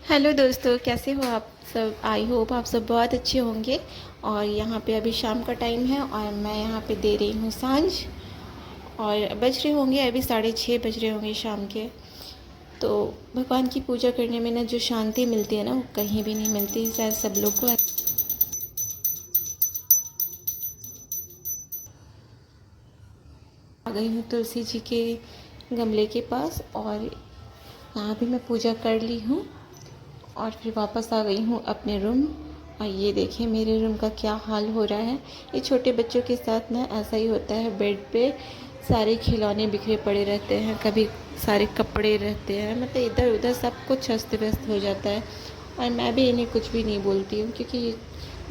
Hello दोस्तों, कैसे हो आप सब। आई होप आप सब बहुत अच्छे होंगे। और यहाँ पे अभी शाम का टाइम है और मैं यहाँ पे दे रही हूँ सांझ। और बज रहे होंगे अभी 6:30 बज रहे होंगे शाम के। तो भगवान की पूजा करने में ना जो शांति मिलती है ना, वो कहीं भी नहीं मिलती, शायद सब लोग को। आ गई हूँ तुलसी जी के गमले के पास और यहाँ भी मैं पूजा कर ली हूँ। और फिर वापस आ गई हूँ अपने रूम। और ये देखिए मेरे रूम का क्या हाल हो रहा है। ये छोटे बच्चों के साथ ना ऐसा ही होता है, बेड पे सारे खिलौने बिखरे पड़े रहते हैं, कभी सारे कपड़े रहते हैं, मतलब इधर उधर सब कुछ अस्त व्यस्त हो जाता है। और मैं भी इन्हें कुछ भी नहीं बोलती हूँ, क्योंकि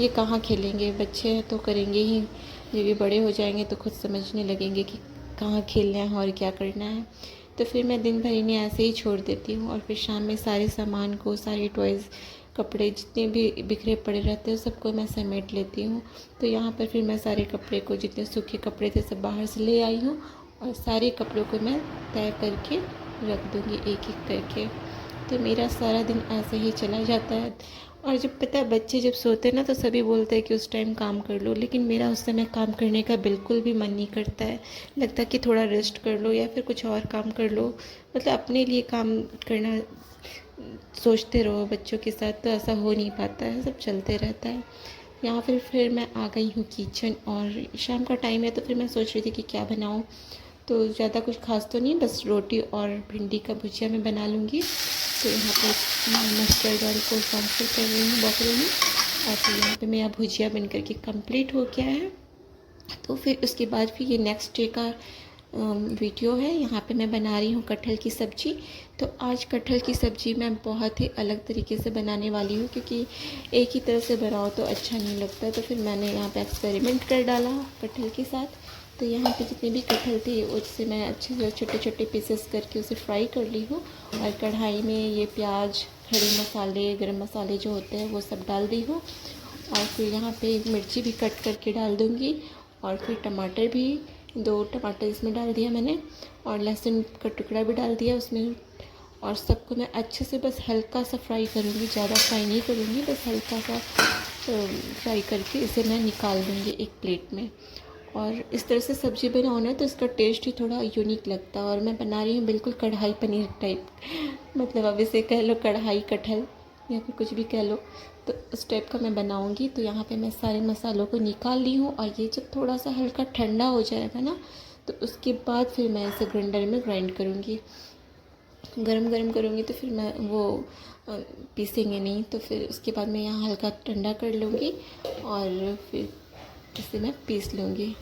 ये कहाँ खेलेंगे, बच्चे हैं तो करेंगे ही। ये भी बड़े हो जाएंगे तो खुद समझने लगेंगे कि कहाँ खेलना है और क्या करना है। तो फिर मैं दिन भर इन्हें ऐसे ही छोड़ देती हूँ और फिर शाम में सारे सामान को, सारे टॉयज़, कपड़े जितने भी बिखरे पड़े रहते हैं सबको मैं समेट लेती हूँ। तो यहाँ पर फिर मैं सारे कपड़े को, जितने सूखे कपड़े थे सब बाहर से ले आई हूँ और सारे कपड़ों को मैं तय करके रख दूँगी एक एक करके। तो मेरा सारा दिन ऐसे ही चला जाता है। और जब पता है बच्चे जब सोते हैं ना तो सभी बोलते हैं कि उस टाइम काम कर लो, लेकिन मेरा उस समय काम करने का बिल्कुल भी मन नहीं करता है। लगता है कि थोड़ा रेस्ट कर लो या फिर कुछ और काम कर लो, मतलब अपने लिए काम करना सोचते रहो। बच्चों के साथ तो ऐसा हो नहीं पाता है, सब चलते रहता है। यहाँ फिर मैं आ गई हूँ किचन और शाम का टाइम है तो फिर मैं सोच रही थी कि क्या बनाऊँ। तो ज़्यादा कुछ खास तो नहीं, बस रोटी और भिंडी का भुजिया मैं बना लूँगी। तो यहाँ पर मस्टर्ड ऑयल को ट्रांसफ़र कर रही हूँ बॉटल में। और फिर यहाँ पे मेरा भुजिया बन करके कंप्लीट हो गया है। तो फिर उसके बाद फिर ये नेक्स्ट डे का वीडियो है। यहाँ पे मैं बना रही हूँ कटहल की सब्ज़ी। तो आज कटहल की सब्ज़ी मैं बहुत ही अलग तरीके से बनाने वाली हूँ, क्योंकि एक ही तरह से बनाओ तो अच्छा नहीं लगता। तो फिर मैंने यहाँ पे एक्सपेरिमेंट कर डाला कटहल के साथ। तो यहाँ पे जितने भी कटहल थे उससे मैं अच्छे से छोटे छोटे पीसेस करके उसे फ्राई कर ली हूँ। और कढ़ाई में ये प्याज, खड़े मसाले, गरम मसाले जो होते हैं वो सब डाल दी हूँ। और फिर यहाँ पे मिर्ची भी कट करके डाल दूँगी। और फिर टमाटर भी, 2 टमाटर इसमें डाल दिया मैंने। और लहसुन का टुकड़ा भी डाल दिया उसमें। और सबको मैं अच्छे से बस हल्का सा फ्राई करूँगी, ज़्यादा फ्राई नहीं करूँगी, बस हल्का सा फ्राई करके इसे मैं निकाल दूँगी एक प्लेट में। और इस तरह से सब्ज़ी बनाओ ना तो इसका टेस्ट ही थोड़ा यूनिक लगता है। और मैं बना रही हूँ बिल्कुल कढ़ाई पनीर टाइप, मतलब अब इसे कह लो कढ़ाई कटहल या फिर कुछ भी कह लो। तो उस टाइप का मैं बनाऊँगी। तो यहाँ पे मैं सारे मसालों को निकाल ली हूँ और ये जब थोड़ा सा हल्का ठंडा हो जाएगा ना तो उसके बाद फिर मैं इसे ग्राइंडर में ग्राइंड करूँगी। गरम गरम करूँगी तो फिर मैं वो पीसेंगे नहीं। तो फिर उसके बाद मैं यहाँ हल्का ठंडा कर लूँगी और फिर इसे मैं पीस लूँगी।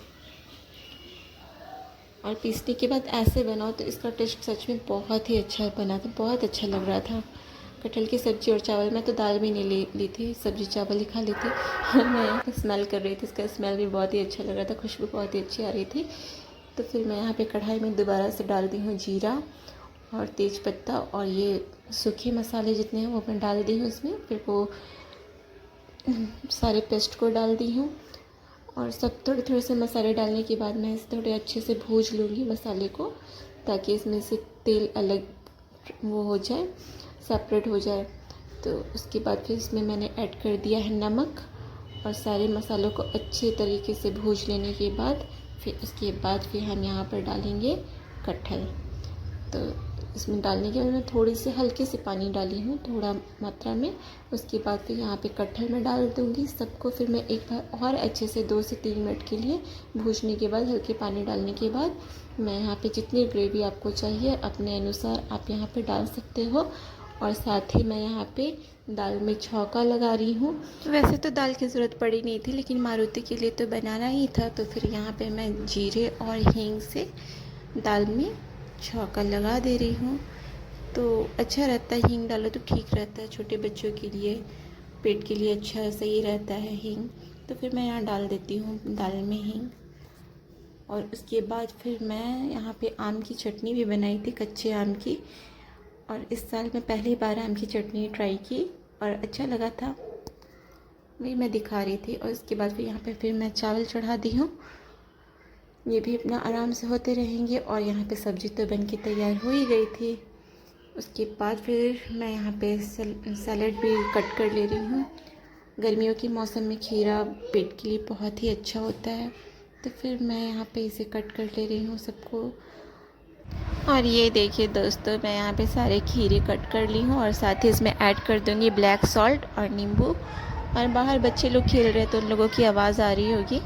और पीसने के बाद ऐसे बनाओ तो इसका टेस्ट सच में बहुत ही अच्छा बना था, बहुत अच्छा लग रहा था। कटहल की सब्ज़ी और चावल, मैं तो दाल भी नहीं ली थी, सब्ज़ी चावल ही खा ली थी। मैं यहाँ पे स्मेल कर रही थी, इसका स्मेल भी बहुत ही अच्छा लग रहा था, खुशबू बहुत ही अच्छी आ रही थी। तो फिर मैं यहाँ पे कढ़ाई में दोबारा से डाल दी हूँ जीरा और तेज पत्ता, और ये सूखे मसाले जितने हैं वो मैं डाल दी हूँ इसमें। फिर वो सारे पेस्ट को डाल दी हूँ। और सब थोड़े थोड़े से मसाले डालने के बाद मैं इसे थोड़े अच्छे से भूज लूँगी मसाले को, ताकि इसमें से तेल अलग वो हो जाए, सेपरेट हो जाए। तो उसके बाद फिर इसमें मैंने ऐड कर दिया है नमक। और सारे मसालों को अच्छे तरीके से भूज लेने के बाद फिर उसके बाद फिर हम यहाँ पर डालेंगे कटहल। तो इसमें डालने के बाद मैं थोड़ी सी हल्के से पानी डाली हूँ, थोड़ा मात्रा में। उसके बाद फिर यहाँ पे कटहल में डाल दूँगी सबको। फिर मैं एक बार और अच्छे से 2 से 3 मिनट के लिए भूनने के बाद, हल्के पानी डालने के बाद, मैं यहाँ पे जितनी ग्रेवी आपको चाहिए अपने अनुसार आप यहाँ पे डाल सकते हो। और साथ ही मैं यहाँ पे दाल में छौंका लगा रही हूँ। वैसे तो दाल की ज़रूरत पड़ी नहीं थी, लेकिन मारुति के लिए तो बनाना ही था। तो फिर यहाँ पे मैं जीरे और हींग से दाल में छौंका लगा दे रही हूँ। तो अच्छा रहता है, हींग डालो तो ठीक रहता है, छोटे बच्चों के लिए, पेट के लिए अच्छा सही रहता है हींग। तो फिर मैं यहाँ डाल देती हूँ दाल में हींग। और उसके बाद फिर मैं यहाँ पे आम की चटनी भी बनाई थी, कच्चे आम की। और इस साल मैं पहली बार आम की चटनी ट्राई की और अच्छा लगा था, वही मैं दिखा रही थी। और उसके बाद फिर यहाँ पे फिर मैं चावल चढ़ा दी हूँ, ये भी अपना आराम से होते रहेंगे। और यहाँ पे सब्ज़ी तो बन के तैयार हो ही गई थी। उसके बाद फिर मैं यहाँ पे सैलड भी कट कर ले रही हूँ। गर्मियों के मौसम में खीरा पेट के लिए बहुत ही अच्छा होता है, तो फिर मैं यहाँ पे इसे कट कर ले रही हूँ सबको। और ये देखिए दोस्तों, मैं यहाँ पे सारे खीरे कट कर ली हूँ और साथ ही इसमें ऐड कर दूँगी ब्लैक सॉल्ट और नींबू। और बाहर बच्चे लोग खेल रहे हैं तो उन लोगों की आवाज़ आ रही होगी।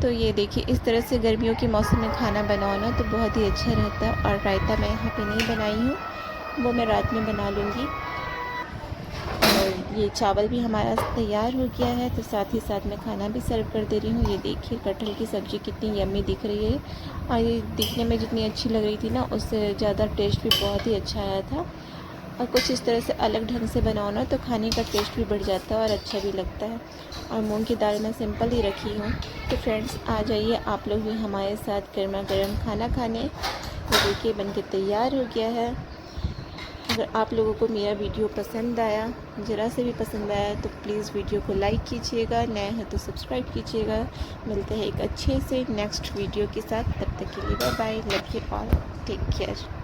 तो ये देखिए, इस तरह से गर्मियों के मौसम में खाना बनाना तो बहुत ही अच्छा रहता है। और रायता मैं यहाँ पे नहीं बनाई हूँ, वो मैं रात में बना लूँगी। और ये चावल भी हमारा तैयार हो गया है, तो साथ ही साथ मैं खाना भी सर्व कर दे रही हूँ। ये देखिए कटहल की सब्ज़ी कितनी यम्मी दिख रही है, और ये दिखने में जितनी अच्छी लग रही थी ना, उससे ज़्यादा टेस्ट भी बहुत ही अच्छा आया था। और कुछ इस तरह से अलग ढंग से बनाओ ना तो खाने का टेस्ट भी बढ़ जाता है और अच्छा भी लगता है। और मूंग की दाल मैं सिंपल ही रखी हूँ। तो फ्रेंड्स, आ जाइए आप लोग भी हमारे साथ गर्मा गर्म खाना खाने। ये देखिए बन के तैयार हो गया है। अगर आप लोगों को मेरा वीडियो पसंद आया, ज़रा से भी पसंद आया, तो प्लीज़ वीडियो को लाइक कीजिएगा, नए हैं तो सब्सक्राइब कीजिएगा। मिलते हैं एक अच्छे से नेक्स्ट वीडियो के साथ, तब तक के लिए bye bye, love you all, take care.